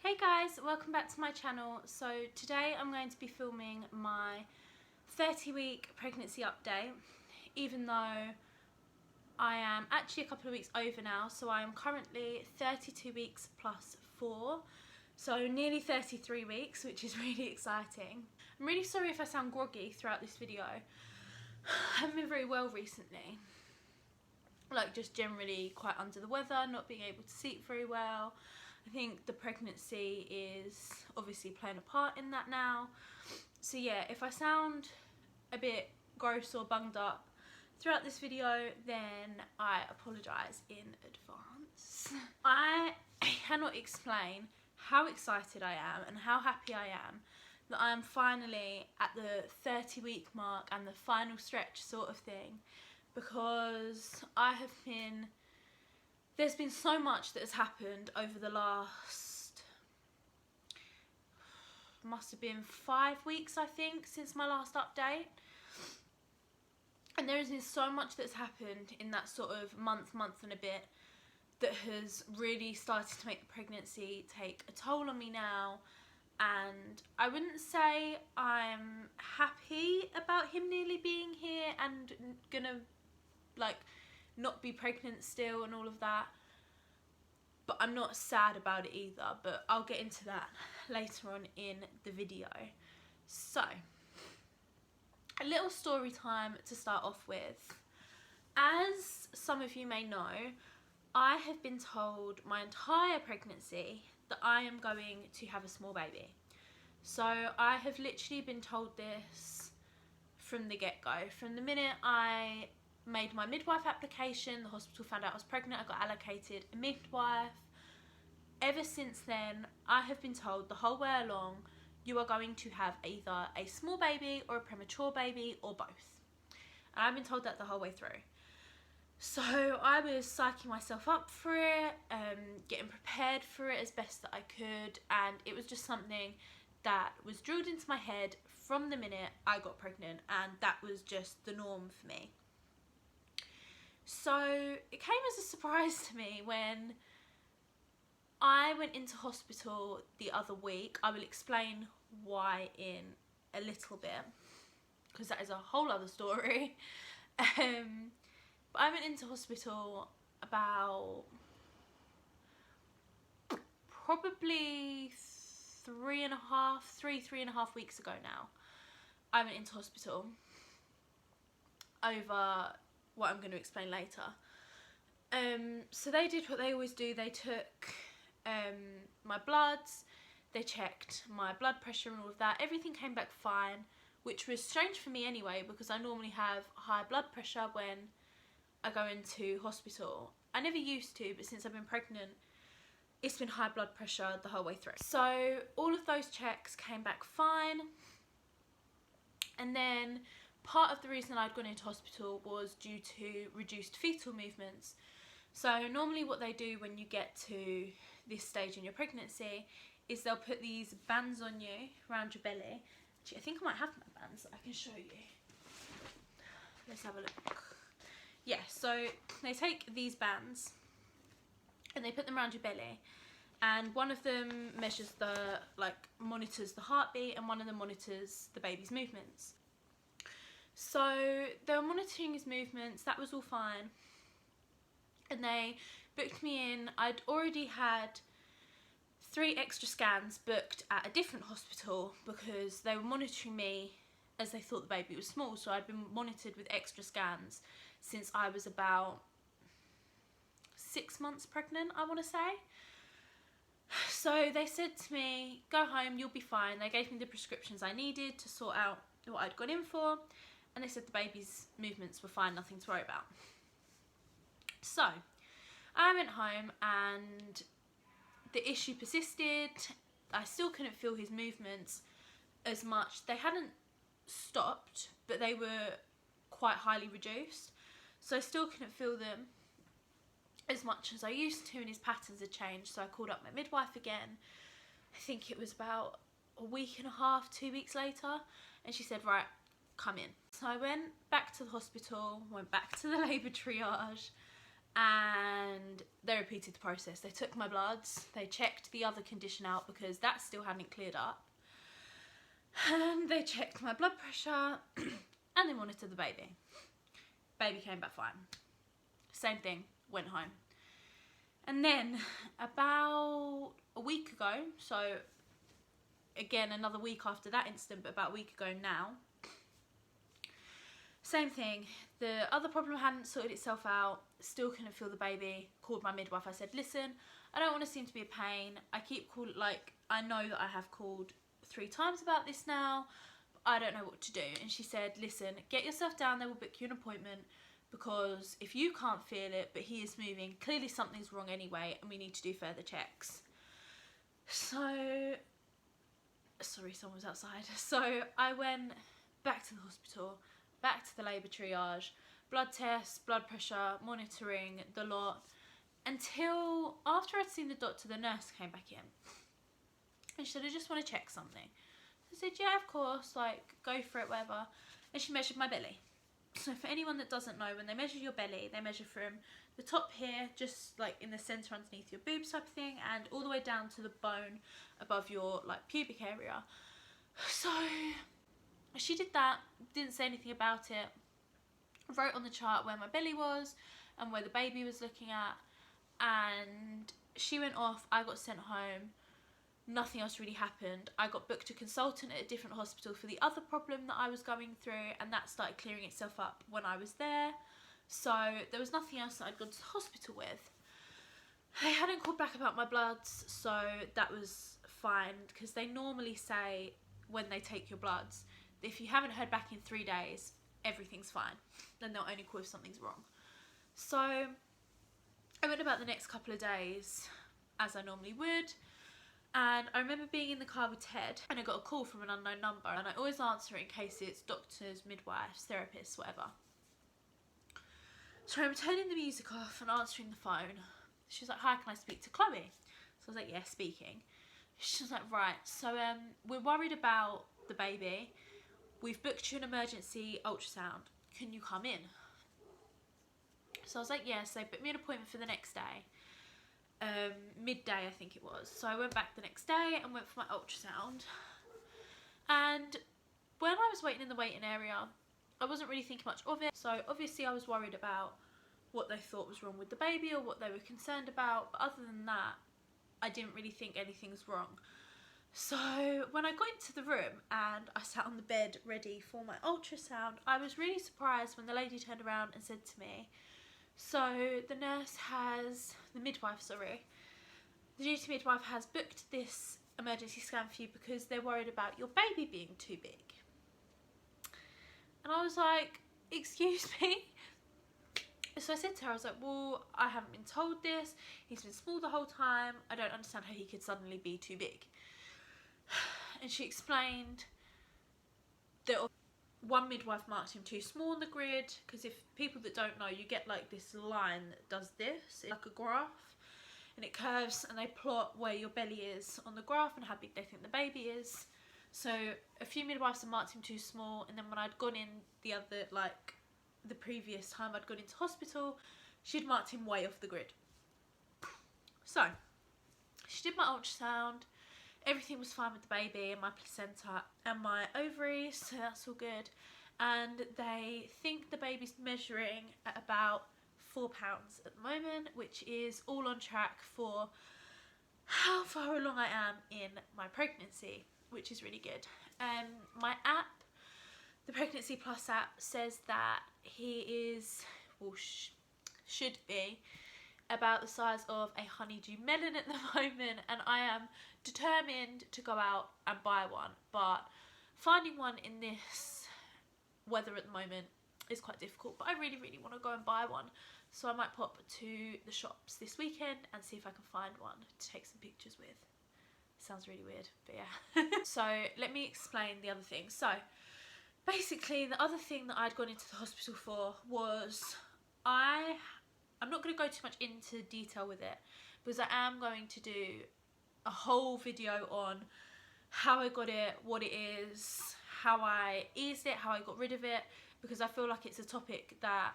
Hey guys, welcome back to my channel. So today I'm going to be filming my 30-week pregnancy update, even though I am actually a couple of weeks over now. So I am currently 32 weeks plus 4, so nearly 33 weeks, which is really exciting. I'm really sorry if I sound groggy throughout this video. I haven't been very well recently, like just generally quite under the weather, not being able to sleep very well. I think the pregnancy is obviously playing a part in that now. So yeah, if I sound a bit gross or bunged up throughout this video, then I apologise in advance. I cannot explain how excited I am and how happy I am that I am finally at the 30-week mark and the final stretch sort of thing, because there's been so much that has happened over the last, must have been 5 weeks I think, since my last update. And there has been so much that's happened in that sort of month and a bit that has really started to make the pregnancy take a toll on me now. And I wouldn't say I'm happy about him nearly being here and gonna like not be pregnant still and all of that, but I'm not sad about it either, but I'll get into that later on in the video. So a little story time to start off with. As some of you may know, I have been told my entire pregnancy that I am going to have a small baby. So I have literally been told this from the get-go. From the minute I made my midwife application, the hospital found out I was pregnant, I got allocated a midwife. Ever since then, I have been told the whole way along, you are going to have either a small baby or a premature baby or both. And I've been told that the whole way through. So I was psyching myself up for it, getting prepared for it as best that I could, and it was just something that was drilled into my head from the minute I got pregnant, and that was just the norm for me. So it came as a surprise to me when I went into hospital the other week. I will explain why in a little bit, because that is a whole other story. But I went into hospital about probably three and a half weeks ago now. I went into hospital over what I'm going to explain later. So they did what they always do. They took my bloods, they checked my blood pressure and all of that. Everything came back fine, which was strange for me anyway, because I normally have high blood pressure when I go into hospital. I never used to, but since I've been pregnant, it's been high blood pressure the whole way through. So all of those checks came back fine. And then part of the reason I'd gone into hospital was due to reduced fetal movements. So normally what they do when you get to this stage in your pregnancy is they'll put these bands on you around your belly. Actually, I think I might have my bands that I can show you. Let's have a look. Yeah, so they take these bands and they put them around your belly, and one of them measures monitors the heartbeat, and one of them monitors the baby's movements. So they were monitoring his movements, that was all fine. And they booked me in. I'd already had 3 extra scans booked at a different hospital because they were monitoring me as they thought the baby was small. So I'd been monitored with extra scans since I was about 6 months pregnant, I want to say. So they said to me, go home, you'll be fine. They gave me the prescriptions I needed to sort out what I'd gone in for, and they said the baby's movements were fine, nothing to worry about. So I went home and the issue persisted. I still couldn't feel his movements as much. They hadn't stopped, but they were quite highly reduced. So I still couldn't feel them as much as I used to, and his patterns had changed. So I called up my midwife again. I think it was about a week and a half, 2 weeks later, and she said, right, come in. So I went back to the hospital, went back to the labour triage, and they repeated the process. They took my bloods, they checked the other condition out because that still hadn't cleared up, and they checked my blood pressure and they monitored the baby. Baby came back fine. Same thing, went home. And then about a week ago, so again another week after that incident, but about a week ago now, same thing, the other problem hadn't sorted itself out, still couldn't feel the baby. Called my midwife. I said, listen, I don't want to seem to be a pain. I keep calling, like, I know that I have called 3 times about this now, but I don't know what to do. And she said, listen, get yourself down there, we'll book you an appointment, because if you can't feel it but he is moving, clearly something's wrong anyway and we need to do further checks. So, sorry, someone was outside. So I went back to the hospital, back to the labour triage, blood tests, blood pressure, monitoring, the lot, until after I'd seen the doctor, the nurse came back in and she said, I just want to check something. I said, yeah, of course, like, go for it, whatever. And she measured my belly. So for anyone that doesn't know, when they measure your belly, they measure from the top here, just like in the centre underneath your boobs type of thing, and all the way down to the bone above your like pubic area. So she did that, didn't say anything about it, wrote on the chart where my belly was and where the baby was looking at, and she went off. I got sent home. Nothing else really happened. I got booked a consultant at a different hospital for the other problem that I was going through, and that started clearing itself up when I was there. So there was nothing else that I'd gone to the hospital with. They hadn't called back about my bloods, so that was fine, because they normally say when they take your bloods, if you haven't heard back in 3 days, everything's fine. Then they'll only call if something's wrong. So I went about the next couple of days as I normally would. And I remember being in the car with Ted, and I got a call from an unknown number, and I always answer it in case it's doctors, midwives, therapists, whatever. So I'm turning the music off and answering the phone. She was like, hi, can I speak to Chloe? So I was like, yeah, speaking. She was like, right, so we're worried about the baby. We've booked you an emergency ultrasound. Can you come in? So I was like, yes. They booked me an appointment for the next day. Midday, I think it was. So I went back the next day and went for my ultrasound. And when I was waiting in the waiting area, I wasn't really thinking much of it. So obviously I was worried about what they thought was wrong with the baby or what they were concerned about. But other than that, I didn't really think anything's wrong. So when I got into the room and I sat on the bed ready for my ultrasound, I was really surprised when the lady turned around and said to me, so the duty midwife has booked this emergency scan for you because they're worried about your baby being too big. And I was like, excuse me? So I said to her, I was like, well, I haven't been told this. He's been small the whole time. I don't understand how he could suddenly be too big. And she explained that one midwife marked him too small on the grid, because if people that don't know, you get like this line that does this, it's like a graph, and it curves, and they plot where your belly is on the graph and how big they think the baby is. So a few midwives had marked him too small, and then when I'd gone in the previous time I'd gone into hospital, she'd marked him way off the grid. So she did my ultrasound. Everything was fine with the baby and my placenta and my ovaries, so that's all good. And they think the baby's measuring at about 4 pounds at the moment, which is all on track for how far along I am in my pregnancy, which is really good. My app, the Pregnancy Plus app, says that he is, well, should be about the size of a honeydew melon at the moment, and I am determined to go out and buy one, but finding one in this weather at the moment is quite difficult. But I really want to go and buy one, so I might pop to the shops this weekend and see if I can find one to take some pictures with. Sounds really weird, but yeah. So let me explain the other thing. So basically the other thing that I'd gone into the hospital for was, I'm not going to go too much into detail with it, because I am going to do a whole video on how I got it, what it is, how I eased it, how I got rid of it, because I feel like it's a topic that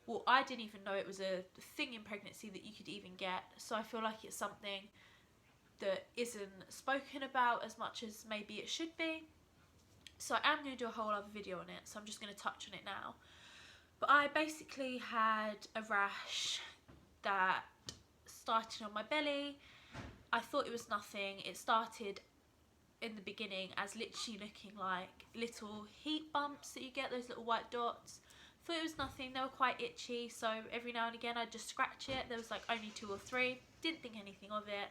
well, I didn't even know it was a thing in pregnancy that you could even get. So I feel like it's something that isn't spoken about as much as maybe it should be. So I am going to do a whole other video on it, so I'm just going to touch on it now. But I basically had a rash that started on my belly. I thought it was nothing. It started in the beginning as literally looking like little heat bumps that you get, those little white dots. Thought it was nothing. They were quite itchy, so every now and again I'd just scratch it. There was like only 2 or 3. Didn't think anything of it.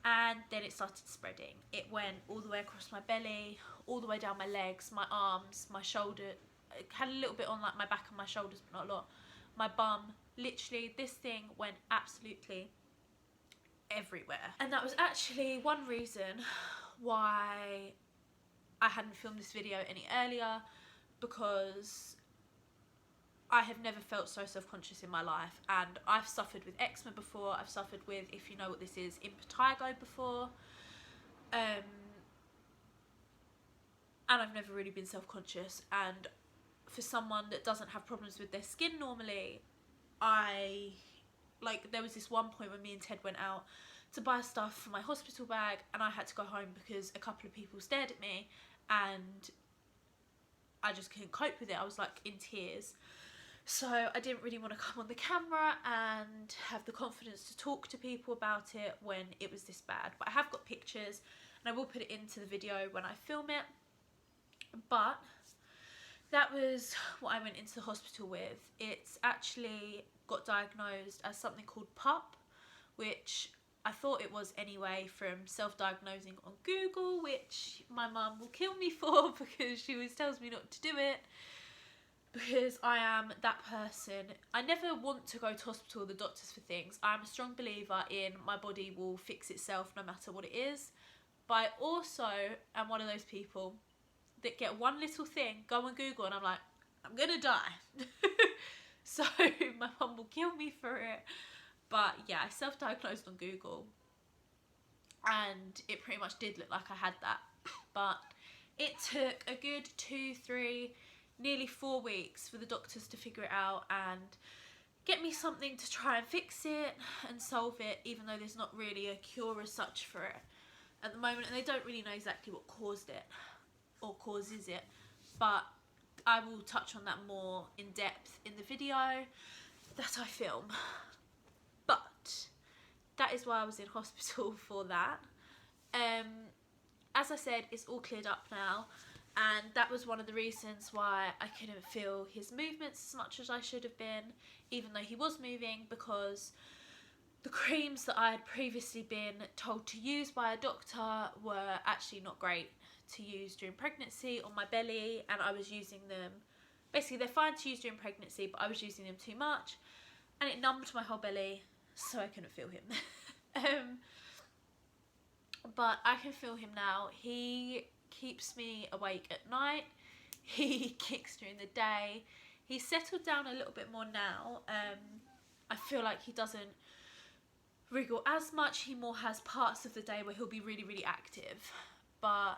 And then it started spreading. It went all the way across my belly, all the way down my legs, my arms, my shoulder. It had a little bit on like my back and my shoulders, but not a lot. My bum. Literally, this thing went absolutely everywhere. And that was actually one reason why I hadn't filmed this video any earlier, because I have never felt so self-conscious in my life, and I've suffered with eczema before. I've suffered with, if you know what this is, impetigo before, and I've never really been self-conscious. And for someone that doesn't have problems with their skin normally, there was this one point when me and Ted went out to buy stuff for my hospital bag, and I had to go home because a couple of people stared at me and I just couldn't cope with it. I was like in tears. So I didn't really want to come on the camera and have the confidence to talk to people about it when it was this bad. But I have got pictures and I will put it into the video when I film it. But that was what I went into the hospital with. It's actually got diagnosed as something called PUP, which I thought it was anyway from self-diagnosing on Google, which my mum will kill me for because she always tells me not to do it. Because I am that person. I never want to go to hospital or the doctors for things. I'm a strong believer in my body will fix itself no matter what it is. But I also am one of those people that get one little thing, go on Google, and I'm like, I'm gonna die. So my mum will kill me for it. But yeah, I self-diagnosed on Google and it pretty much did look like I had that. But it took a good 2, 3, nearly 4 weeks for the doctors to figure it out and get me something to try and fix it and solve it, even though there's not really a cure as such for it at the moment, and they don't really know exactly what caused it or causes it. But I will touch on that more in depth in the video that I film. But that is why I was in hospital for that. As I said, it's all cleared up now, and that was one of the reasons why I couldn't feel his movements as much as I should have been, even though he was moving, because the creams that I had previously been told to use by a doctor were actually not great to use during pregnancy on my belly, and I was using them, basically they're fine to use during pregnancy, but I was using them too much and it numbed my whole belly, so I couldn't feel him. But I can feel him now. He keeps me awake at night, he kicks during the day. He's settled down a little bit more now. I feel like he doesn't wriggle as much. He more has parts of the day where he'll be really, really active. But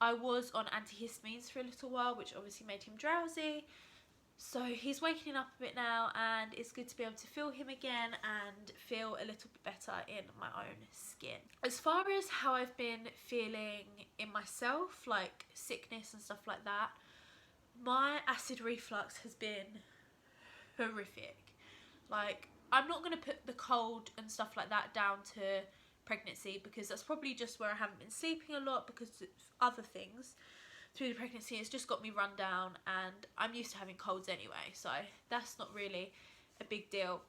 I was on antihistamines for a little while, which obviously made him drowsy. So he's waking up a bit now, and it's good to be able to feel him again and feel a little bit better in my own skin. As far as how I've been feeling in myself, like sickness and stuff like that, my acid reflux has been horrific. Like, I'm not going to put the cold and stuff like that down to pregnancy, because that's probably just where I haven't been sleeping a lot because of other things through the pregnancy. It's just got me run down, and I'm used to having colds anyway, so that's not really a big deal.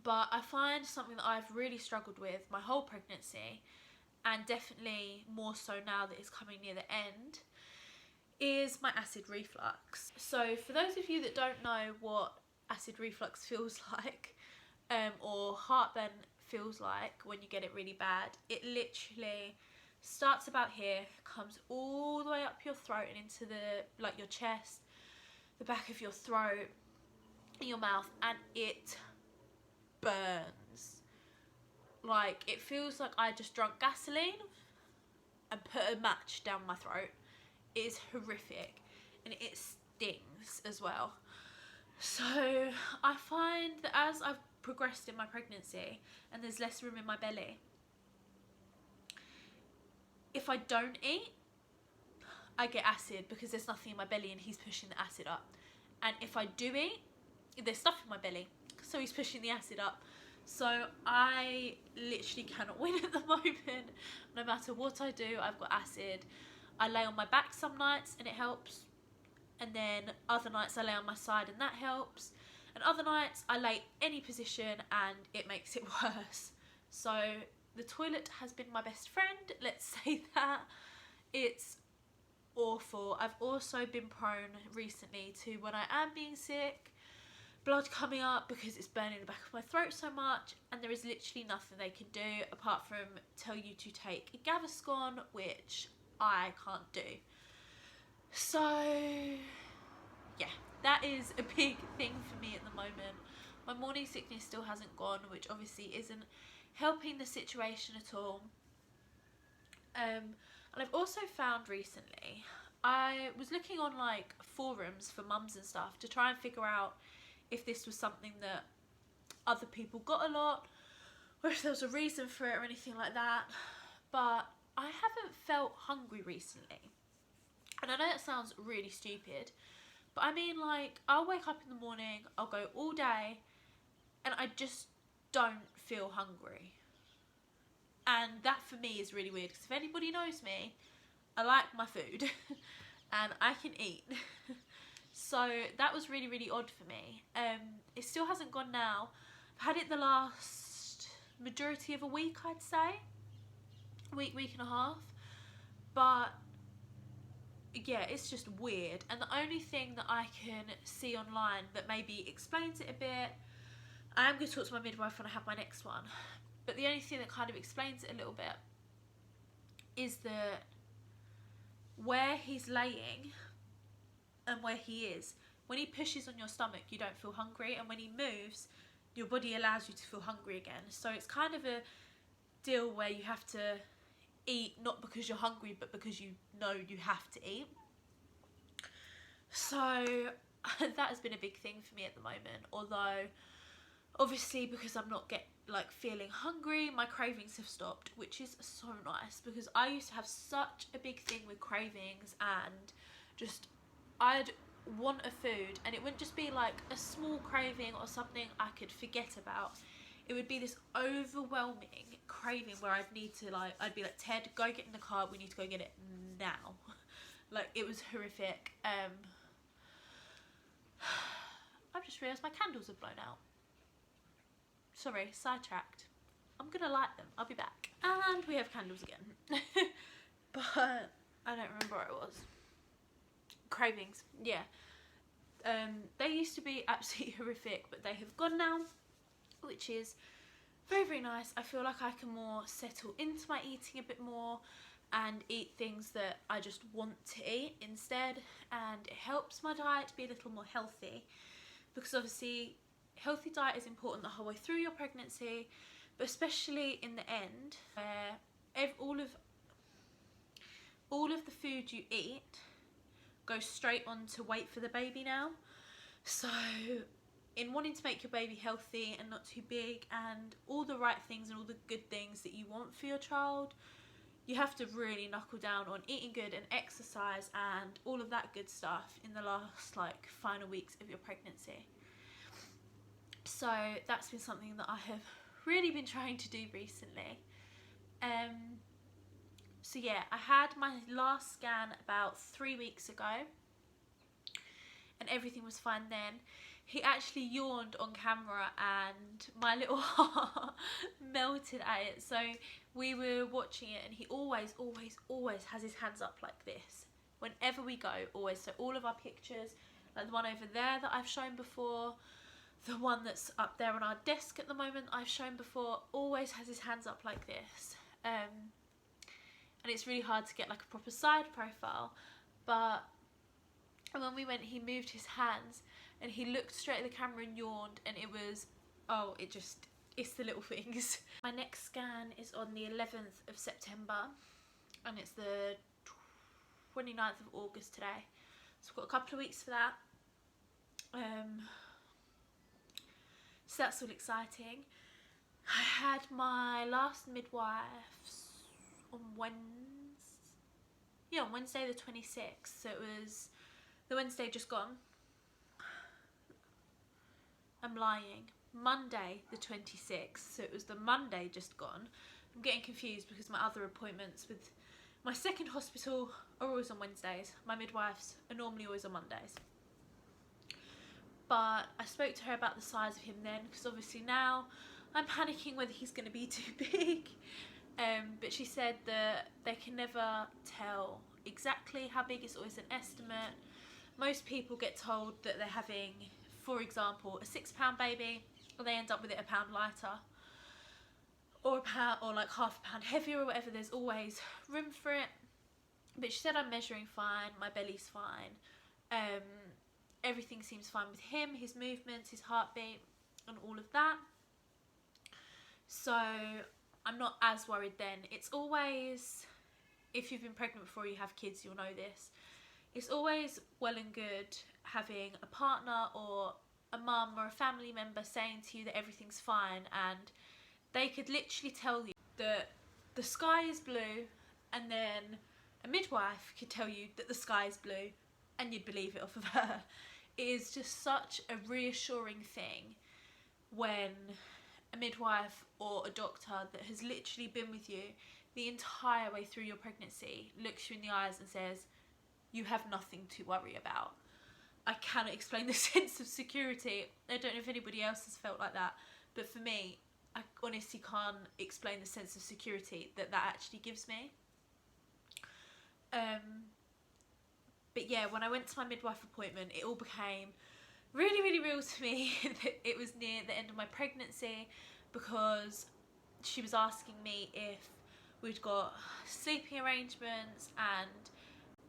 But I find something that I've really struggled with my whole pregnancy, and definitely more so now that it's coming near the end, is my acid reflux. So for those of you that don't know what acid reflux feels like, or heartburn feels like when you get it really bad, it literally starts about here, comes all the way up your throat and into the, like, your chest, the back of your throat, your mouth, and it burns. Like, it feels like I just drunk gasoline and put a match down my throat. It is horrific, and it stings as well. So I find that as I've progressed in my pregnancy and there's less room in my belly, if I don't eat, I get acid because there's nothing in my belly and he's pushing the acid up. And if I do eat, there's stuff in my belly, so he's pushing the acid up. So I literally cannot win at the moment. No matter what I do, I've got acid. I lay on my back some nights and it helps. And then other nights I lay on my side and that helps. And other nights I lay any position and it makes it worse. So the toilet has been my best friend, let's say that. It's awful. I've also been prone recently to, when I am being sick, blood coming up because it's burning the back of my throat so much, and there is literally nothing they can do apart from tell you to take Gaviscon, which I can't do. So yeah, that is a big thing for me at the moment. My morning sickness still hasn't gone, which obviously isn't helping the situation at all. And I've also found recently, I was looking on like forums for mums and stuff to try and figure out if this was something that other people got a lot, or if there was a reason for it or anything like that. But I haven't felt hungry recently. And I know that sounds really stupid, but I mean, like, I'll wake up in the morning, I'll go all day, and I just don't feel hungry. And that for me is really weird, because if anybody knows me, I like my food and I can eat. So that was really, really odd for me. It still hasn't gone now. I've had it the last majority of a week, I'd say. Week and a half. But yeah, it's just weird. And the only thing that I can see online that maybe explains it a bit, I am going to talk to my midwife when I have my next one, but the only thing that kind of explains it a little bit is that where he's laying and where he is, when he pushes on your stomach you don't feel hungry, and when he moves your body allows you to feel hungry again. So it's kind of a deal where you have to eat not because you're hungry but because you know you have to eat. So that has been a big thing for me at the moment, although obviously because I'm not feeling hungry, my cravings have stopped, which is so nice, because I used to have such a big thing with cravings, and just I'd want a food and it wouldn't just be like a small craving or something I could forget about. It would be this overwhelming craving where I'd be like, Ted, go get in the car, we need to go get it now. Like, it was horrific. I've just realised my candles have blown out. Sorry, sidetracked. I'm gonna light them, I'll be back. And we have candles again. But I don't remember what it was. Cravings, yeah. They used to be absolutely horrific, but they have gone now, which is very, very nice. I feel like I can more settle into my eating a bit more and eat things that I just want to eat instead, and it helps my diet to be a little more healthy, because obviously healthy diet is important the whole way through your pregnancy, but especially in the end, where all of the food you eat goes straight on to wait for the baby now. So in wanting to make your baby healthy and not too big and all the right things and all the good things that you want for your child, you have to really knuckle down on eating good and exercise and all of that good stuff in the last final weeks of your pregnancy. So that's been something that I have really been trying to do recently. So yeah, I had my last scan about 3 weeks ago and everything was fine then. He actually yawned on camera and my little heart melted at it. So we were watching it and he always has his hands up like this. Whenever we go, always. So all of our pictures, like the one over there that I've shown before, the one that's up there on our desk at the moment I've shown before, always has his hands up like this. And it's really hard to get like a proper side profile, but when we went he moved his hands and he looked straight at the camera and yawned, and it was, it's the little things. My next scan is on the 11th of September and it's the 29th of August today, so I've got a couple of weeks for that. So that's all exciting. I had my last midwives on Wednesday the 26th. So it was the Wednesday just gone. I'm lying. Monday the 26th. So it was the Monday just gone. I'm getting confused because my other appointments with my second hospital are always on Wednesdays. My midwives are normally always on Mondays. But I spoke to her about the size of him then, because obviously now I'm panicking whether he's going to be too big. But she said that they can never tell exactly how big. It's always an estimate. Most people get told that they're having, for example, a 6-pound baby, or they end up with it a pound lighter, or a pound, or like half a pound heavier, or whatever. There's always room for it. But she said I'm measuring fine, my belly's fine, everything seems fine with him, his movements, his heartbeat, and all of that. So I'm not as worried then. It's always, if you've been pregnant before you have kids, you'll know this, it's always well and good having a partner or a mum or a family member saying to you that everything's fine, and they could literally tell you that the sky is blue, and then a midwife could tell you that the sky is blue, and you'd believe it off of her. It is just such a reassuring thing when a midwife or a doctor that has literally been with you the entire way through your pregnancy looks you in the eyes and says, you have nothing to worry about. I cannot explain the sense of security. I don't know if anybody else has felt like that, but for me, I honestly can't explain the sense of security that actually gives me. But yeah, when I went to my midwife appointment, it all became really, really real to me that it was near the end of my pregnancy, because she was asking me if we'd got sleeping arrangements and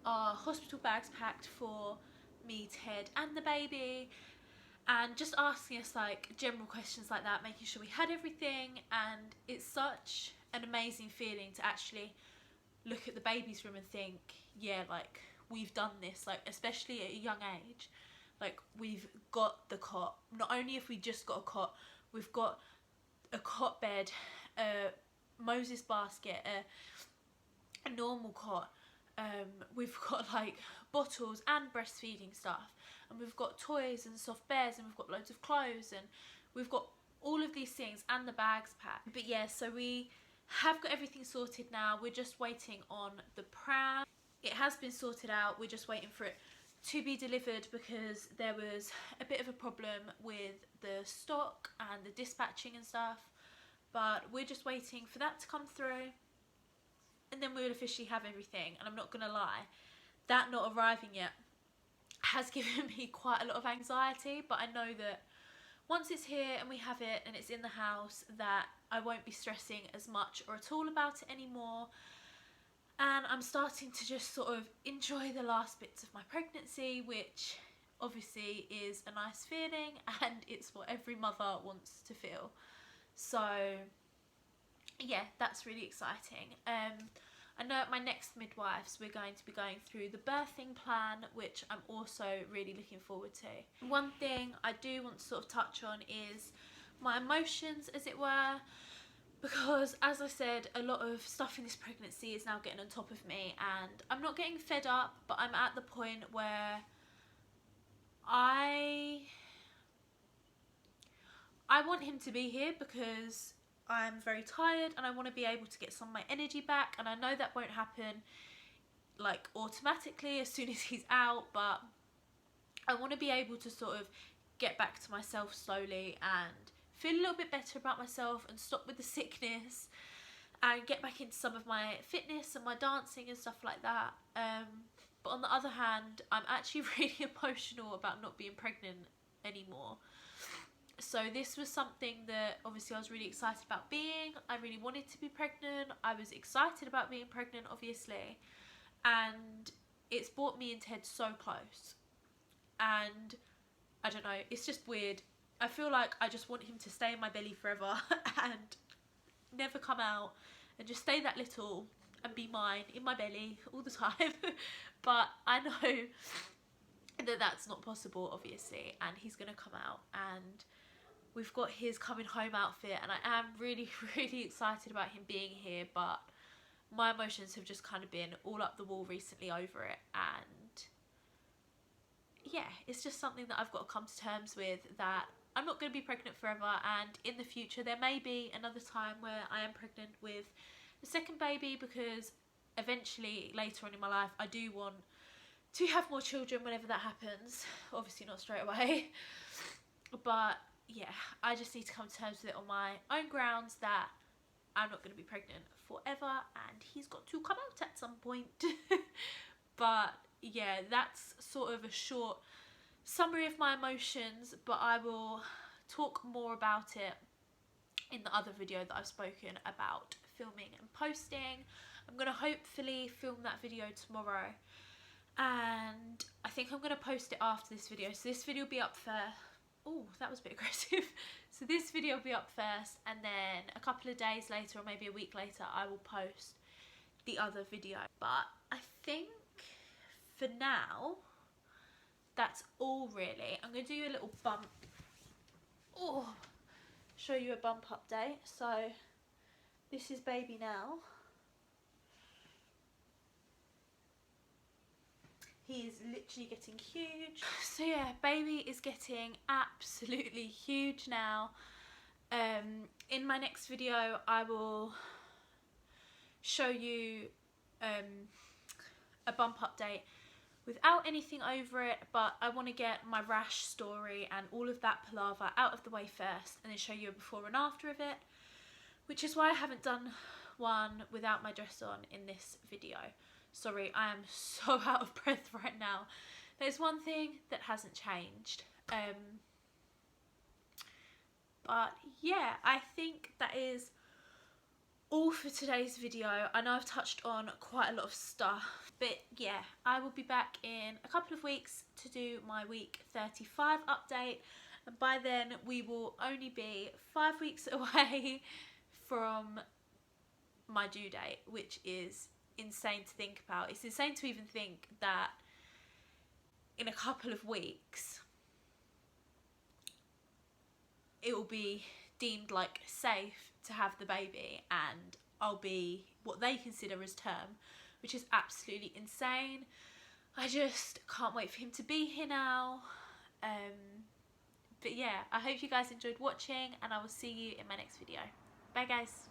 our hospital bags packed for me, Ted and the baby, and just asking us like general questions like that, making sure we had everything. And it's such an amazing feeling to actually look at the baby's room and think, yeah, like we've done this, like especially at a young age, like we've got the cot. Not only have we just got a cot, we've got a cot bed, a Moses basket, a normal cot, we've got like bottles and breastfeeding stuff, and we've got toys and soft bears, and we've got loads of clothes, and we've got all of these things, and the bags packed. But yeah, so we have got everything sorted now. We're just waiting on the pram. It has been sorted out, we're just waiting for it to be delivered, because there was a bit of a problem with the stock and the dispatching and stuff. But we're just waiting for that to come through, and then we'll officially have everything. And I'm not gonna lie, that not arriving yet has given me quite a lot of anxiety, but I know that once it's here and we have it and it's in the house, that I won't be stressing as much or at all about it anymore. And I'm starting to just sort of enjoy the last bits of my pregnancy, which obviously is a nice feeling, and it's what every mother wants to feel. So yeah, that's really exciting. I know at my next midwives we're going to be going through the birthing plan, which I'm also really looking forward to. One thing I do want to sort of touch on is my emotions, as it were, because as I said, a lot of stuff in this pregnancy is now getting on top of me, and I'm not getting fed up, but I'm at the point where I want him to be here, because I'm very tired and I want to be able to get some of my energy back, and I know that won't happen like automatically as soon as he's out, but I want to be able to sort of get back to myself slowly and feel a little bit better about myself and stop with the sickness and get back into some of my fitness and my dancing and stuff like that. But on the other hand, I'm actually really emotional about not being pregnant anymore. So this was something that obviously I was really excited about being. I really wanted to be pregnant. I was excited about being pregnant, obviously. And it's brought me and Ted so close. And I don't know, it's just weird. I feel like I just want him to stay in my belly forever and never come out, and just stay that little and be mine in my belly all the time. But I know that that's not possible, obviously, and he's gonna come out, and we've got his coming home outfit, and I am really, really excited about him being here, but my emotions have just kind of been all up the wall recently over it, and yeah, it's just something that I've got to come to terms with, that I'm not going to be pregnant forever, and in the future there may be another time where I am pregnant with a second baby, because eventually later on in my life I do want to have more children whenever that happens. Obviously not straight away, but yeah, I just need to come to terms with it on my own grounds, that I'm not going to be pregnant forever, and he's got to come out at some point. But yeah, that's sort of a short summary of my emotions, but I will talk more about it in the other video that I've spoken about filming and posting. I'm going to hopefully film that video tomorrow, and I think I'm going to post it after this video. So this video will be up first. Oh, that was a bit aggressive. So this video will be up first, and then a couple of days later, or maybe a week later, I will post the other video. But I think for now, that's all really. I'm going to do a little bump. Oh, show you a bump update. So this is baby now. He is literally getting huge. So yeah, baby is getting absolutely huge now. In my next video, I will show you a bump update without anything over it, but I want to get my rash story and all of that palaver out of the way first, and then show you a before and after of it, which is why I haven't done one without my dress on in this video. Sorry, I am so out of breath right now. There's one thing that hasn't changed. But yeah, I think that is all for today's video. I know I've touched on quite a lot of stuff, but yeah, I will be back in a couple of weeks to do my week 35 update, and by then we will only be 5 weeks away from my due date, which is insane to think about. It's insane to even think that in a couple of weeks it will be deemed like safe to have the baby, and I'll be what they consider as term, which is absolutely insane. I just can't wait for him to be here now. But yeah, I hope you guys enjoyed watching, and I will see you in my next video. Bye guys.